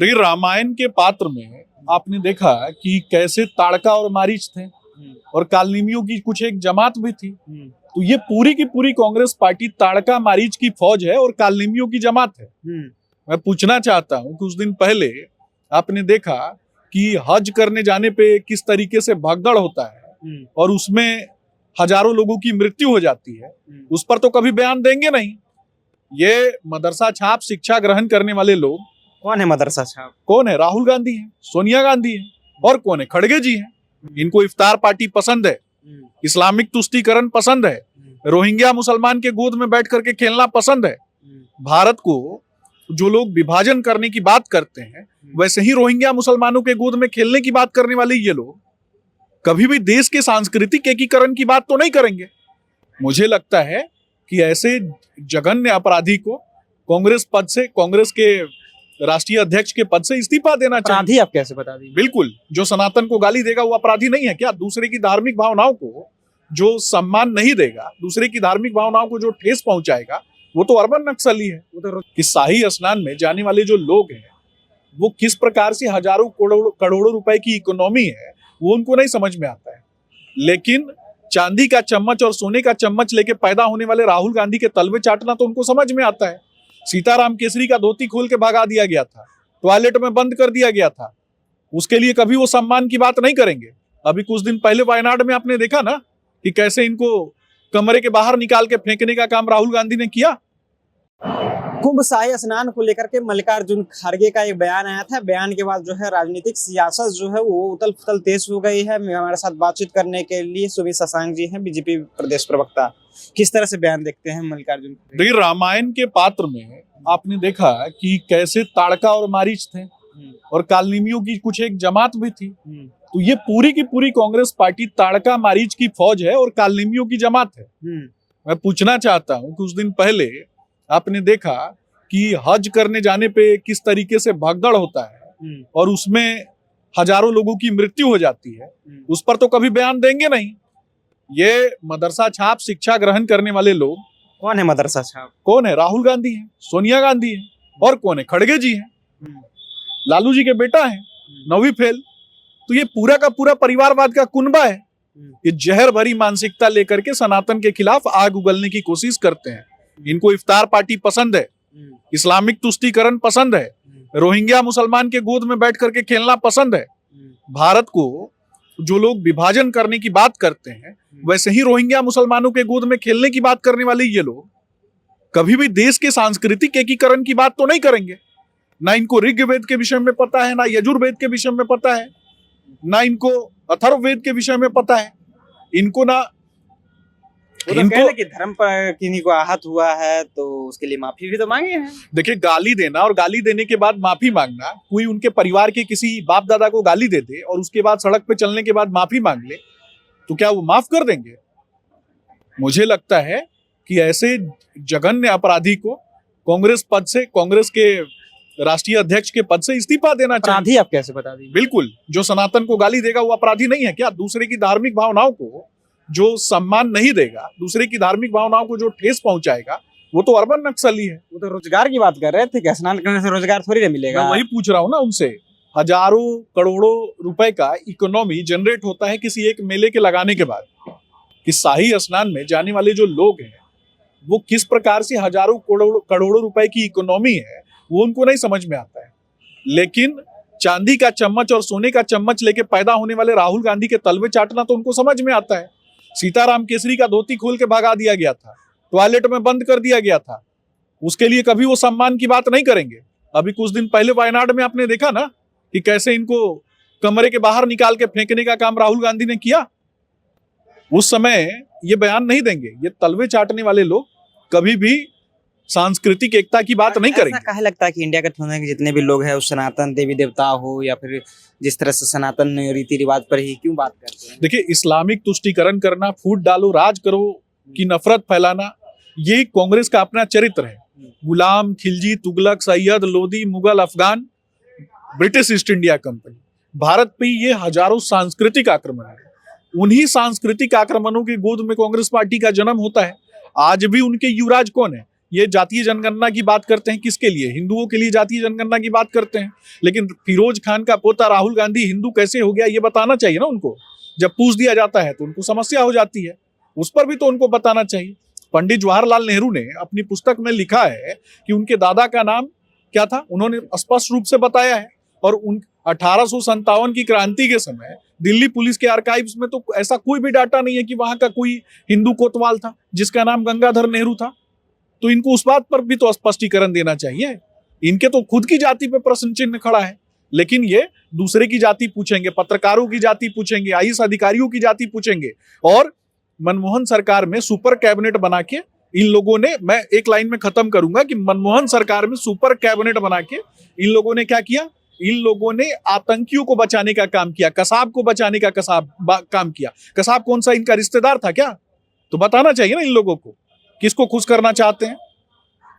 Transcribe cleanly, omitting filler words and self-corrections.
देखिए, रामायण के पात्र में आपने देखा कि कैसे ताड़का और मारीच थे और कालनेमियों की कुछ एक जमात भी थी। तो ये पूरी की पूरी कांग्रेस पार्टी ताड़का मारीच की फौज है और कालनेमियों की जमात है। मैं पूछना चाहता हूं कि उस दिन पहले आपने देखा कि हज करने जाने पे किस तरीके से भगदड़ होता है और उसमें हजारों लोगों की मृत्यु हो जाती है, उस पर तो कभी बयान देंगे नहीं। ये मदरसा छाप शिक्षा ग्रहण करने वाले लोग कौन है मदरसा छाप? कौन है? राहुल गांधी है, सोनिया गांधी है, और कौन है? खड़गे जी हैं। इनको इफ्तार पार्टी पसंद है, इस्लामिक तुष्टीकरण पसंद है, रोहिंग्या मुसलमान के गोद में बैठ करके खेलना पसंद है। भारत को जो लोग विभाजन करने की बात करते हैं, वैसे ही रोहिंग्या मुसलमानों के गोद में खेलने की बात करने वाले ये लोग कभी भी देश के सांस्कृतिक एकीकरण की बात तो नहीं करेंगे। मुझे लगता है कि ऐसे जघन्य अपराधी को कांग्रेस पद से, कांग्रेस के राष्ट्रीय अध्यक्ष के पद से इस्तीफा देना चाहिए। अपराधी आप कैसे बता देंगे? बिल्कुल, जो सनातन को गाली देगा वो अपराधी नहीं है क्या? दूसरे की धार्मिक भावनाओं को जो सम्मान नहीं देगा, दूसरे की धार्मिक भावनाओं को जो ठेस पहुंचाएगा, वो तो अर्बन नक्सली है। कि शाही स्नान में जाने वाले जो लोग हैं वो किस प्रकार से हजारों करोड़ों रुपए की इकोनॉमी है, वो उनको नहीं समझ में आता है। लेकिन चांदी का चम्मच और सोने का चम्मच लेके पैदा होने वाले राहुल गांधी के तलवे चाटना तो उनको समझ में आता है। सीताराम केसरी का धोती खोल के भगा दिया गया था, टॉयलेट में बंद कर दिया गया था, उसके लिए कभी वो सम्मान की बात नहीं करेंगे। अभी कुछ दिन पहले वायनाड में आपने देखा ना कि कैसे इनको कमरे के बाहर निकाल के फेंकने का काम राहुल गांधी ने किया। कुंभ शाही स्नान को लेकर के मल्लिकार्जुन खड़गे का एक बयान आया था। बयान के बाद जो है राजनीतिक सियासत जो है वो उथल पुथल तेज हो गई है। हमारे साथ बातचीत करने के लिए सुबीर शशांक जी हैं, बीजेपी प्रदेश प्रवक्ता। किस तरह से बयान देखते हैं मल्लिकार्जुन? देखिए, रामायण के पात्र में आपने देखा कि कैसे ताड़का और मारीच थे और कालनेमियों की कुछ एक जमात भी थी। तो ये पूरी की पूरी कांग्रेस पार्टी ताड़का मारीच की फौज है और कालनेमियों की जमात है। मैं पूछना चाहता हूं कि उस दिन पहले आपने देखा कि हज करने जाने पे किस तरीके से भगदड़ होता है और उसमें हजारों लोगों की मृत्यु हो जाती है, उस पर तो कभी बयान देंगे नहीं। ये मदरसा छाप शिक्षा ग्रहण करने वाले लोग कौन है? मदरसा छाप कौन है? राहुल गांधी है, सोनिया गांधी है, और कौन है? खड़गे जी हैं, लालू जी के बेटा है, 9वीं फेल। तो ये पूरा का पूरा परिवारवाद का कुनबा है। ये जहर भरी मानसिकता लेकर के सनातन के खिलाफ आग उगलने की कोशिश करते हैं। इनको इफ्तार पार्टी पसंद है, इस्लामिक तुष्टीकरण पसंद है, रोहिंग्या मुसलमान के गोद में बैठ करके खेलना पसंद है। भारत को जो लोग विभाजन करने की बात करते हैं, वैसे ही रोहिंग्या मुसलमानों के गोद में खेलने की बात करने वाले ये लोग कभी भी देश के सांस्कृतिक एकीकरण की बात तो नहीं करेंगे। ना इनको ऋग्वेद के विषय में पता है, ना यजुर्वेद के विषय में पता है, ना इनको अथर्ववेद के विषय में पता है। इनको ना कि धर्म पर किन्हीं को आहत हुआ है तो उसके लिए माफी भी तो मांगे हैं। देखिए, गाली देना और गाली देने के बाद माफी मांगना, कोई उनके परिवार के किसी बाप दादा को गाली दे दे और उसके बाद सड़क पे चलने के बाद माफी मांग ले, तो क्या वो माफ कर देंगे? मुझे लगता है कि ऐसे जघन्य अपराधी को कांग्रेस पद से, कांग्रेस के राष्ट्रीय अध्यक्ष के पद से इस्तीफा देना चाहिए। अपराधी आप कैसे बता देंगे? बिल्कुल, जो सनातन को गाली देगा वो अपराधी नहीं है क्या? दूसरे की धार्मिक भावनाओं को जो सम्मान नहीं देगा, दूसरे की धार्मिक भावनाओं को जो ठेस पहुंचाएगा, वो तो अर्बन नक्सली है। वो तो रोजगार की बात कर रहे थे कि स्नान करने से रोजगार थोड़ी ना मिलेगा। मैं वही पूछ रहा हूँ ना उनसे। हजारों करोड़ों रुपए का इकोनॉमी जनरेट होता है किसी एक मेले के लगाने के बाद। कि शाही स्नान में जाने वाले जो लोग हैं वो किस प्रकार से हजारों करोड़ों रुपए की इकोनॉमी है, वो उनको नहीं समझ में आता है। लेकिन चांदी का चम्मच और सोने का चम्मच लेके पैदा होने वाले राहुल गांधी के तलवे चाटना तो उनको समझ में आता है। सीताराम केसरी का धोती खोल के भगा दिया गया था, टॉयलेट में बंद कर दिया गया था, उसके लिए कभी वो सम्मान की बात नहीं करेंगे। अभी कुछ दिन पहले वायनाड में आपने देखा ना कि कैसे इनको कमरे के बाहर निकाल के फेंकने का काम राहुल गांधी ने किया। उस समय ये बयान नहीं देंगे। ये तलवे चाटने वाले लोग कभी भी सांस्कृतिक एकता की बात नहीं करेंगे। ऐसा काहे लगता है कि इंडिया गठबंधन के जितने भी लोग हैं उस सनातन देवी देवता हो या फिर जिस तरह से सनातन रीति रिवाज पर ही क्यों बात करते हैं? देखिए, इस्लामिक तुष्टीकरण करना, फूट डालो राज करो की नफरत फैलाना, ये कांग्रेस का अपना चरित्र है। Ghulam, Khilji, Tughlaq, Sayyid, Lodi, Mughal, Afghan, British East India company, Bharat पे ये हजारों सांस्कृतिक आक्रमण है। उन्हीं सांस्कृतिक आक्रमणों की गोद में कांग्रेस पार्टी का जन्म होता है। आज भी उनके युवराज कौन है? ये जातीय जनगणना की बात करते हैं, किसके लिए? हिंदुओं के लिए जातीय जनगणना की बात करते हैं। लेकिन फिरोज खान का पोता राहुल गांधी हिंदू कैसे हो गया ये बताना चाहिए ना उनको। जब पूछ दिया जाता है तो उनको समस्या हो जाती है, उस पर भी तो उनको बताना चाहिए। पंडित जवाहरलाल नेहरू ने अपनी पुस्तक में लिखा है कि उनके दादा का नाम क्या था, उन्होंने स्पष्ट रूप से बताया है। और उन 1857 की क्रांति के समय दिल्ली पुलिस के आर्काइव्स में तो ऐसा कोई भी डाटा नहीं है कि वहां का कोई हिंदू कोतवाल था जिसका नाम गंगाधर नेहरू था। तो इनको उस बात पर भी तो स्पष्टीकरण देना चाहिए। इनके तो खुद की जाति पे प्रश्न चिन्ह खड़ा है, लेकिन ये दूसरे की जाति पूछेंगे, पत्रकारों की जाति पूछेंगे, आईएएस अधिकारियों की जाति पूछेंगे। और मनमोहन सरकार में सुपर कैबिनेट बना के इन लोगों ने, मैं एक लाइन में खत्म करूंगा कि मनमोहन सरकार में सुपर कैबिनेट बना के इन लोगों ने क्या किया? इन लोगों ने आतंकियों को बचाने का काम किया, कसाब को बचाने का काम किया। कसाब कौन सा इनका रिश्तेदार था क्या? तो बताना चाहिए ना इन लोगों को, किसको खुश करना चाहते हैं।